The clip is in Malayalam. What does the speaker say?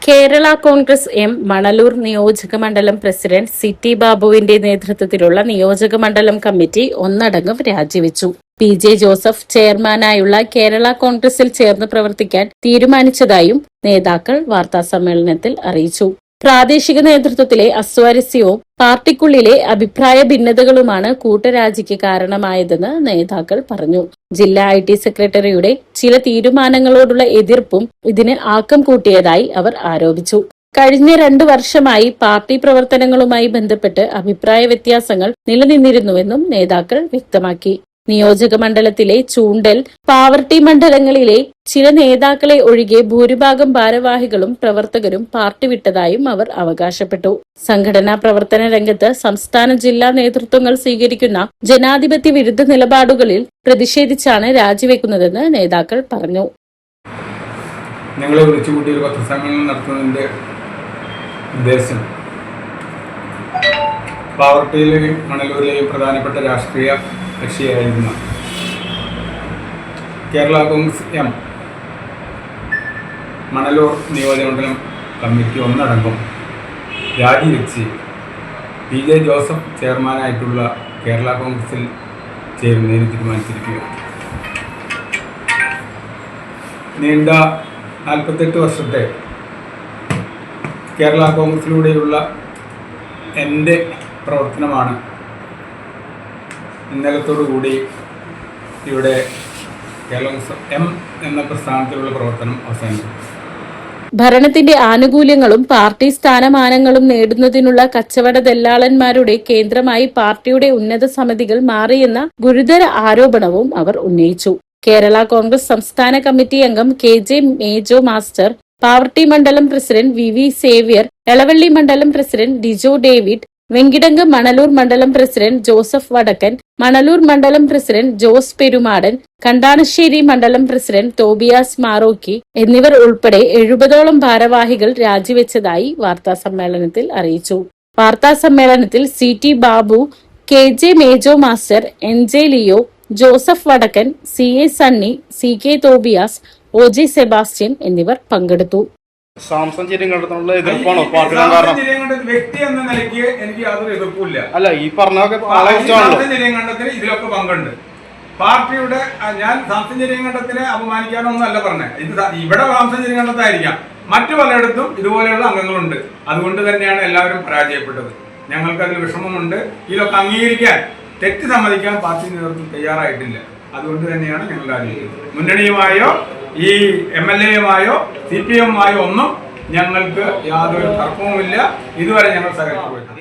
കേരള കോൺഗ്രസ് എം മണലൂർ നിയോജക മണ്ഡലം പ്രസിഡന്റ് സിറ്റി ബാബുവിന്റെ നേതൃത്വത്തിലുള്ള നിയോജക മണ്ഡലം കമ്മിറ്റി ഒന്നടങ്കം രാജിവെച്ചു. പി.ജെ. ജോസഫ് ചെയർമാനായുള്ള കേരള കോൺഗ്രസിൽ ചേർന്ന് പ്രവർത്തിക്കാൻ തീരുമാനിച്ചതായും നേതാക്കൾ വാർത്താസമ്മേളനത്തിൽ അറിയിച്ചു. പ്രാദേശിക നേതൃത്വത്തിലെ അസ്വാരസ്യവും പാർട്ടിക്കുള്ളിലെ അഭിപ്രായ ഭിന്നതകളുമാണ് കൂട്ടരാജിക്ക് കാരണമായതെന്ന് നേതാക്കൾ പറഞ്ഞു. ജില്ലാ ഐ.ടി. സെക്രട്ടറിയുടെ ചില തീരുമാനങ്ങളോടുള്ള എതിർപ്പും ഇതിന് ആക്കം കൂട്ടിയതായി അവർ ആരോപിച്ചു. കഴിഞ്ഞ 2 വർഷമായി പാർട്ടി പ്രവർത്തനങ്ങളുമായി ബന്ധപ്പെട്ട് അഭിപ്രായ വ്യത്യാസങ്ങൾ നിലനിന്നിരുന്നുവെന്നും നേതാക്കൾ വ്യക്തമാക്കി. നിയോജക മണ്ഡലത്തിലെ ചൂണ്ടൽ, പാവർട്ടി മണ്ഡലങ്ങളിലെ ചില നേതാക്കളെ ഒഴികെ ഭൂരിഭാഗം ഭാരവാഹികളും പ്രവർത്തകരും പാർട്ടി വിട്ടതായും അവർ അവകാശപ്പെട്ടു. സംഘടനാ പ്രവർത്തന രംഗത്ത് സംസ്ഥാന ജില്ലാ നേതൃത്വങ്ങൾ സ്വീകരിക്കുന്ന ജനാധിപത്യ വിരുദ്ധ നിലപാടുകളിൽ പ്രതിഷേധിച്ചാണ് രാജിവെക്കുന്നതെന്ന് നേതാക്കൾ പറഞ്ഞു. ഞങ്ങളെ വിളിച്ചുകൂട്ടി ഒരു പത്രസമ്മേളനം നടത്തുന്നതിന്റെ ഉദ്ദേശം പാവർട്ടിയിലെയും മണലൂരിലെയും പ്രധാനപ്പെട്ട രാഷ്ട്രീയ കക്ഷിയായിരുന്ന കേരള കോൺഗ്രസ് എം മണലൂർ നിയോജകമണ്ഡലം കമ്മിറ്റി ഒന്നടങ്കം രാജിവെച്ച് പി.ജെ. ജോസഫ് ചെയർമാനായിട്ടുള്ള കേരള കോൺഗ്രസിൽ ചേരുന്നതിന് തീരുമാനിച്ചിരിക്കുകയാണ്. നീണ്ട 48 വർഷത്തെ കേരള കോൺഗ്രസിലൂടെയുള്ള എൻ്റെ പ്രവർത്തനമാണ് ഇന്നലത്തോടുകൂടി ഇവിടെ കേരള എം എന്ന പ്രസ്ഥാനത്തിലുള്ള പ്രവർത്തനം അവസാനിച്ചു. ഭരണത്തിന്റെ ആനുകൂല്യങ്ങളും പാർട്ടി സ്ഥാനമാനങ്ങളും നേടുന്നതിനുള്ള കച്ചവട ദല്ലാളന്മാരുടെ കേന്ദ്രമായി പാർട്ടിയുടെ ഉന്നത സമിതികൾ മാറിയെന്ന ഗുരുതര ആരോപണവും അവർ ഉന്നയിച്ചു. കേരള കോൺഗ്രസ് സംസ്ഥാന കമ്മിറ്റി അംഗം കെ.ജെ. മേജോ മാസ്റ്റർ, പാവർട്ടി മണ്ഡലം പ്രസിഡന്റ് വി. സേവ്യർ, എളവള്ളി മണ്ഡലം പ്രസിഡന്റ് ഡിജോ ഡേവിഡ്, വെങ്കിടങ്ങ് മണലൂർ മണ്ഡലം പ്രസിഡന്റ് ജോസഫ് വടക്കൻ, മണലൂർ മണ്ഡലം പ്രസിഡന്റ് ജോസ് പെരുമാടൻ, കണ്ടാണശ്ശേരി മണ്ഡലം പ്രസിഡന്റ് തോബിയാസ് മാറോക്കി എന്നിവർ ഉൾപ്പെടെ 70ഓളം ഭാരവാഹികൾ രാജിവെച്ചതായി വാർത്താസമ്മേളനത്തിൽ അറിയിച്ചു. വാർത്താസമ്മേളനത്തിൽ സി.ടി. ബാബു, കെ.ജെ. മേജോ മാസ്റ്റർ, എൻ.ജെ. ലിയോ, ജോസഫ് വടക്കൻ, സി.എ. സണ്ണി, സി.കെ. തോബിയാസ്, ഒ.ജെ. സെബാസ്റ്റ്യൻ എന്നിവർ പങ്കെടുത്തു. സാംസൺ ചിരിയങ്കണ്ടത്തിനുള്ള എതിർപ്പാണോ പാർട്ടിയുടെ കാരണം? വ്യക്തി എന്ന നിലയ്ക്ക് എനിക്ക് യാതൊരു എതിർപ്പില്ല. അല്ല, ഈ പറഞ്ഞൊക്കെ ചിരിയങ്കണ്ടത്തിന് ഇതിലൊക്കെ പങ്കുണ്ട്. പാർട്ടിയുടെ ഞാൻ സാംസൺ ചിരിയങ്കണ്ടത്തിനെ അപമാനിക്കാനൊന്നും അല്ല പറഞ്ഞത്. ഇത് ഇവിടെ സാംസൺ ചിരിയങ്കണ്ടത്തായിരിക്കാം, മറ്റു പലയിടത്തും ഇതുപോലെയുള്ള അംഗങ്ങളുണ്ട്. അതുകൊണ്ട് തന്നെയാണ് എല്ലാവരും പരാജയപ്പെട്ടത്. ഞങ്ങൾക്ക് അതിൽ വിഷമമുണ്ട്. ഇതൊക്കെ അംഗീകരിക്കാൻ, തെറ്റ് സമ്മതിക്കാൻ പാർട്ടി നേതൃത്വം തയ്യാറായിട്ടില്ല. അതുകൊണ്ട് തന്നെയാണ് ഞങ്ങൾ രാജിവെക്കുന്നത്. മുന്നണിയുമായോ ഈ MLA-യുമായോ CPM-മായോ ഒന്നും ഞങ്ങൾക്ക് യാതൊരു തർക്കവുമില്ല. ഇതുവരെ ഞങ്ങൾ സഹകരിച്ചു പോയിട്ടുണ്ട്.